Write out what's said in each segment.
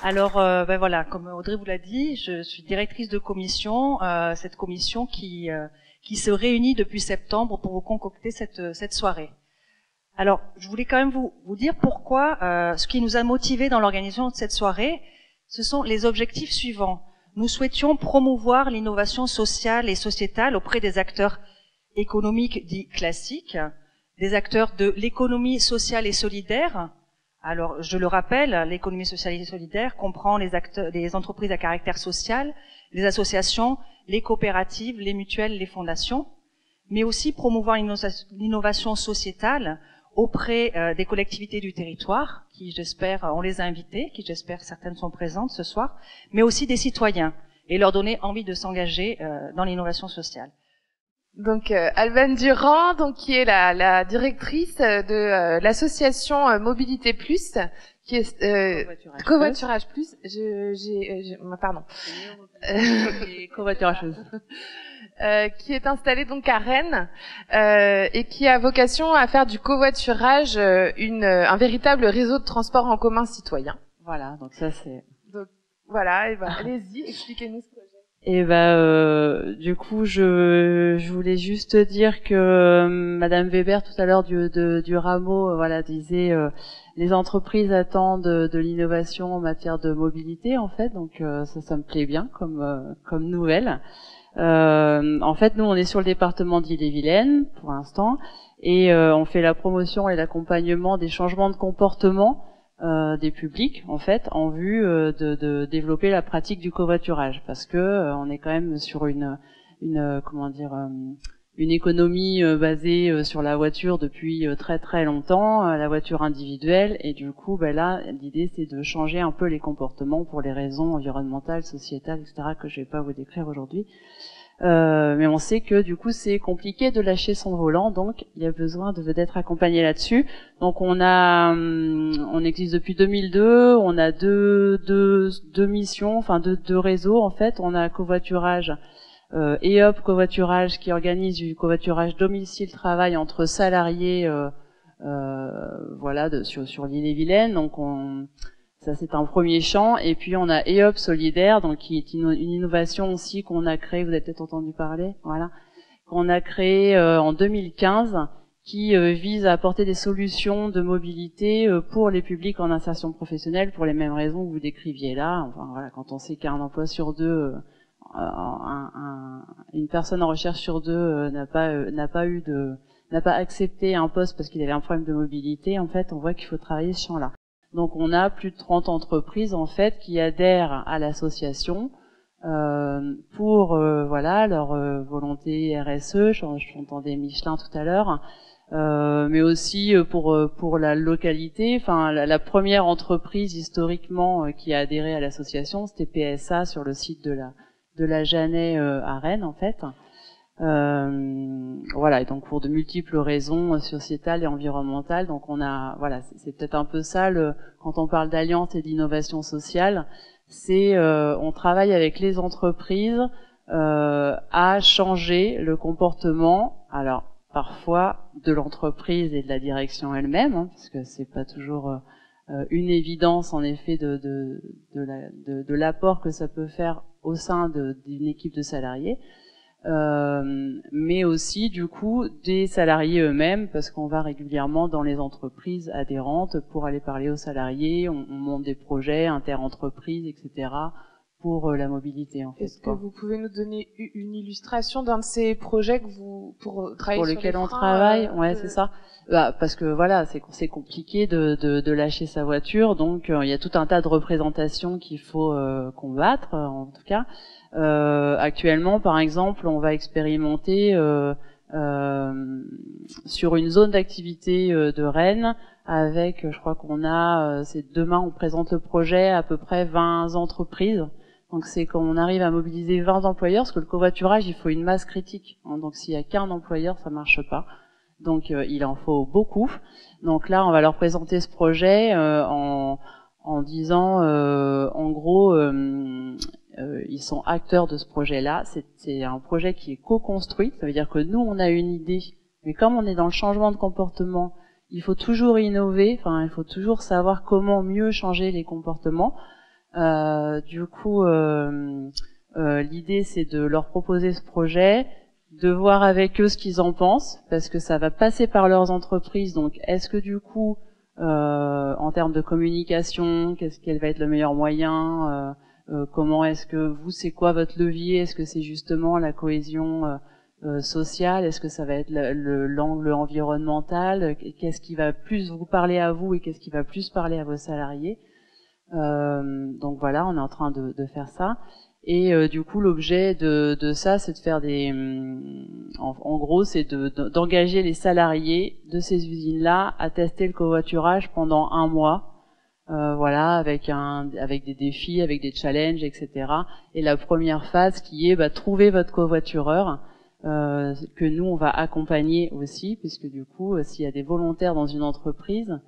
Alors, ben voilà, comme Audrey vous l'a dit, je suis directrice de commission, cette commission qui se réunit depuis septembre pour vous concocter cette soirée. Alors, je voulais quand même vous dire pourquoi, ce qui nous a motivés dans l'organisation de cette soirée, ce sont les objectifs suivants. Nous souhaitions promouvoir l'innovation sociale et sociétale auprès des acteurs économiques dits classiques, des acteurs de l'économie sociale et solidaire. Alors, je le rappelle, l'économie sociale et solidaire comprend les entreprises à caractère social, les associations, les coopératives, les mutuelles, les fondations, mais aussi promouvoir l'innovation sociétale auprès des collectivités du territoire, qui j'espère, on les a invitées, qui j'espère certaines sont présentes ce soir, mais aussi des citoyens, et leur donner envie de s'engager dans l'innovation sociale. Donc Alban Durand, donc qui est la directrice de l'association Mobilité Plus, qui est Covoiturage Plus. Pardon. Covoiturage Plus. Qui est installée donc à Rennes et qui a vocation à faire du covoiturage un véritable réseau de transport en commun citoyen. Voilà, donc ça c'est. Donc voilà, et ben allez-y, expliquez-nous ce projet. Et du coup, je voulais juste dire que Madame Weber tout à l'heure du Rameau, voilà, disait les entreprises attendent de l'innovation en matière de mobilité, en fait. Donc ça me plaît bien comme nouvelle. En fait, nous, on est sur le département d'Ille-et-Vilaine pour l'instant, et on fait la promotion et l'accompagnement des changements de comportement des publics, en fait, en vue de développer la pratique du covoiturage, parce que on est quand même sur une économie basée sur la voiture depuis très très longtemps, la voiture individuelle, et du coup, là, l'idée c'est de changer un peu les comportements pour les raisons environnementales, sociétales, etc., que je vais pas vous décrire aujourd'hui. Mais on sait que du coup c'est compliqué de lâcher son volant, donc il y a besoin d'être accompagné là-dessus. Donc on existe depuis 2002, on a deux missions, enfin deux réseaux en fait. On a Covoiturage, EOP Covoiturage, qui organise du covoiturage domicile-travail entre salariés, sur l'Ille-et-Vilaine. Donc ça c'est un premier champ, et puis on a EOP Solidaire, donc qui est une innovation aussi qu'on a créée, vous avez peut-être entendu parler, voilà, qu'on a créée en 2015, qui vise à apporter des solutions de mobilité pour les publics en insertion professionnelle, pour les mêmes raisons que vous décriviez là. Enfin voilà, quand on sait qu'un emploi sur deux, une personne en recherche sur deux n'a pas accepté un poste parce qu'il avait un problème de mobilité, en fait, on voit qu'il faut travailler ce champ-là. Donc on a plus de 30 entreprises en fait qui adhèrent à l'association pour leur volonté RSE. J'entendais Michelin tout à l'heure, mais aussi pour la localité. Enfin la première entreprise historiquement qui a adhéré à l'association, c'était PSA sur le site de la Jeannet à Rennes en fait. Voilà, et donc pour de multiples raisons sociétales et environnementales. Donc c'est peut-être un peu ça quand on parle d'alliance et d'innovation sociale, c'est on travaille avec les entreprises à changer le comportement, alors parfois de l'entreprise et de la direction elle-même, parce que c'est pas toujours une évidence en effet de l'apport que ça peut faire au sein d'une équipe de salariés. Mais aussi du coup des salariés eux-mêmes, parce qu'on va régulièrement dans les entreprises adhérentes pour aller parler aux salariés, on monte des projets inter-entreprises, etc. pour la mobilité en fait. Est-ce que vous pouvez nous donner une illustration d'un de ces projets que pour travailler sur lesquels on travaille? Ouais, c'est ça. Parce que voilà, c'est compliqué de lâcher sa voiture, donc il y a tout un tas de représentations qu'il faut combattre en tout cas. Actuellement, par exemple, on va expérimenter sur une zone d'activité de Rennes avec, je crois qu'on a, c'est demain, on présente le projet à peu près 20 entreprises. Donc c'est quand on arrive à mobiliser 20 employeurs, parce que le covoiturage, il faut une masse critique. Donc s'il y a qu'un employeur, ça marche pas. Donc il en faut beaucoup. Donc là, on va leur présenter ce projet en disant, en gros, ils sont acteurs de ce projet-là. C'est un projet qui est co-construit. Ça veut dire que nous, on a une idée, mais comme on est dans le changement de comportement, il faut toujours innover. Enfin, il faut toujours savoir comment mieux changer les comportements. Du coup, l'idée c'est de leur proposer ce projet, de voir avec eux ce qu'ils en pensent, parce que ça va passer par leurs entreprises. Donc, est-ce que du coup, en termes de communication, quel va être le meilleur moyen, comment est-ce que vous, c'est quoi votre levier? Est-ce que c'est justement la cohésion sociale? Est-ce que ça va être l'angle environnemental? Qu'est-ce qui va plus vous parler à vous et qu'est-ce qui va plus parler à vos salariés? Donc voilà, on est en train de faire ça. Et du coup, l'objet de ça, c'est de faire en gros, c'est d'engager les salariés de ces usines-là à tester le covoiturage pendant 1 mois. Voilà, avec des défis, avec des challenges, etc. Et la première phase qui est trouver votre covoitureur, que nous on va accompagner aussi, puisque du coup, s'il y a des volontaires dans une entreprise,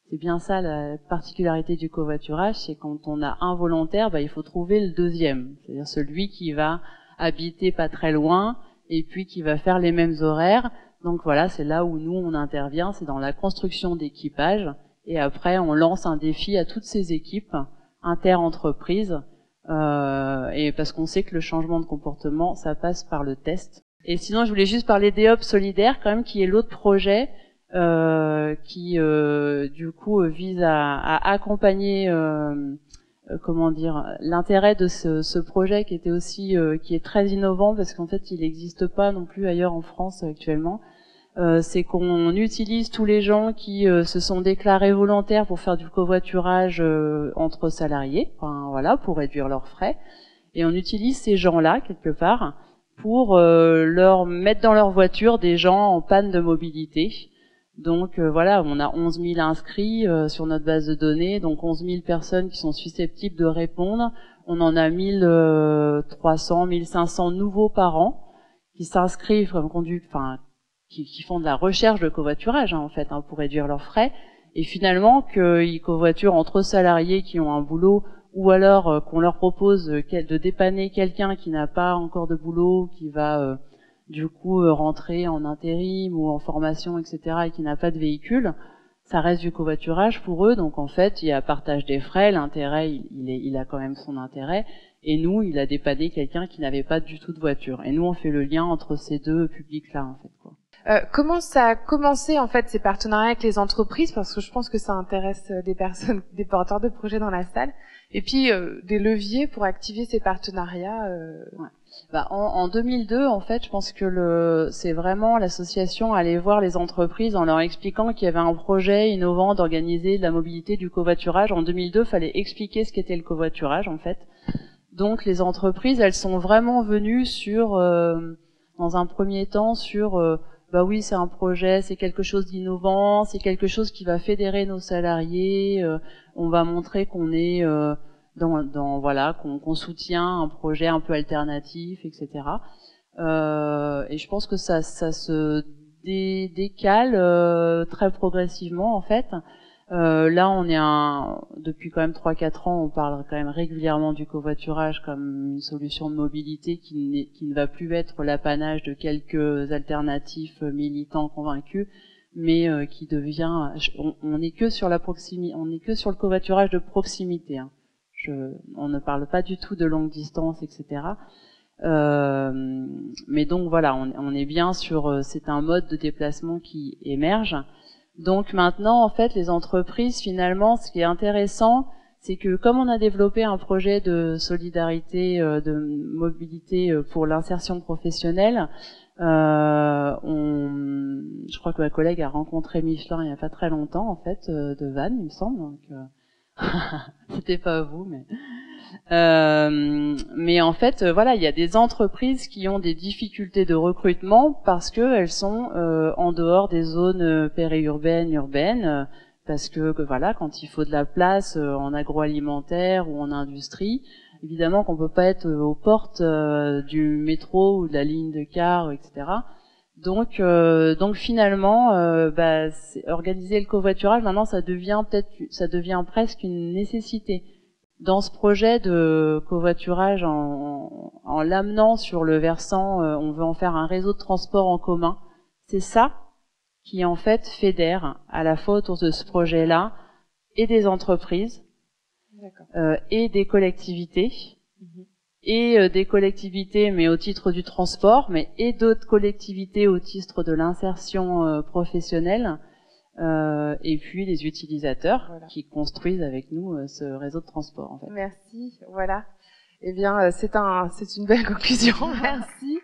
c'est bien ça la particularité du covoiturage, c'est quand on a un volontaire, il faut trouver le deuxième, c'est-à-dire celui qui va habiter pas très loin et puis qui va faire les mêmes horaires. Donc voilà, c'est là où nous on intervient, c'est dans la construction d'équipage, et après on lance un défi à toutes ces équipes inter-entreprises, et parce qu'on sait que le changement de comportement, ça passe par le test. Et sinon, je voulais juste parler d'EOP Solidaire quand même, qui est l'autre projet qui du coup vise à accompagner l'intérêt de ce projet qui était aussi qui est très innovant, parce qu'en fait il n'existe pas non plus ailleurs en France actuellement. C'est qu'on utilise tous les gens qui se sont déclarés volontaires pour faire du covoiturage entre salariés, voilà, pour réduire leurs frais, et on utilise ces gens-là quelque part pour leur mettre dans leur voiture des gens en panne de mobilité. Donc voilà, on a 11 000 inscrits sur notre base de données, donc 11 000 personnes qui sont susceptibles de répondre. On en a 1300, 1500 nouveaux par an qui s'inscrivent comme qui font de la recherche de covoiturage en fait, pour réduire leurs frais, et finalement qu'ils covoiturent entre salariés qui ont un boulot, ou alors qu'on leur propose de dépanner quelqu'un qui n'a pas encore de boulot, qui va du coup rentrer en intérim ou en formation, etc., et qui n'a pas de véhicule. Ça reste du covoiturage pour eux, donc en fait il y a partage des frais, l'intérêt il a quand même son intérêt, et nous il a dépanné quelqu'un qui n'avait pas du tout de voiture, et nous on fait le lien entre ces deux publics là en fait, quoi. Comment ça a commencé en fait ces partenariats avec les entreprises, parce que je pense que ça intéresse des personnes, des porteurs de projets dans la salle, et puis des leviers pour activer ces partenariats. Ouais. En 2002, en fait, je pense que c'est vraiment l'association aller voir les entreprises en leur expliquant qu'il y avait un projet innovant d'organiser de la mobilité du covoiturage. En 2002, fallait expliquer ce qu'était le covoiturage en fait. Donc les entreprises, elles sont vraiment venues dans un premier temps sur oui, c'est un projet, c'est quelque chose d'innovant, c'est quelque chose qui va fédérer nos salariés, on va montrer qu'on est qu'on soutient un projet un peu alternatif, etc. Et je pense que ça se décale très progressivement en fait. Là, on est depuis quand même 3-4 ans, on parle quand même régulièrement du covoiturage comme une solution de mobilité qui ne va plus être l'apanage de quelques alternatifs militants convaincus, mais qui devient, on n'est que sur la proximité, on n'est que sur le covoiturage de proximité. On ne parle pas du tout de longue distance, etc. Mais donc voilà, on est bien c'est un mode de déplacement qui émerge. Donc maintenant, en fait, les entreprises, finalement, ce qui est intéressant, c'est que comme on a développé un projet de solidarité, de mobilité pour l'insertion professionnelle, je crois que ma collègue a rencontré Michelin il n'y a pas très longtemps, en fait, de Vannes, il me semble. Donc, c'était pas vous, mais en fait, voilà, il y a des entreprises qui ont des difficultés de recrutement parce que elles sont en dehors des zones périurbaines, urbaines, parce que voilà, quand il faut de la place en agroalimentaire ou en industrie, évidemment qu'on peut pas être aux portes du métro ou de la ligne de car, etc. Donc finalement, organiser le covoiturage maintenant, ça devient presque une nécessité. Dans ce projet de covoiturage, en l'amenant sur le versant, on veut en faire un réseau de transport en commun. C'est ça qui en fait fédère à la fois autour de ce projet-là et des entreprises et des collectivités. Et des collectivités, mais au titre du transport, et d'autres collectivités au titre de l'insertion professionnelle, et puis les utilisateurs qui construisent avec nous ce réseau de transport. En fait. Merci, voilà. Eh bien, c'est une belle conclusion. Merci.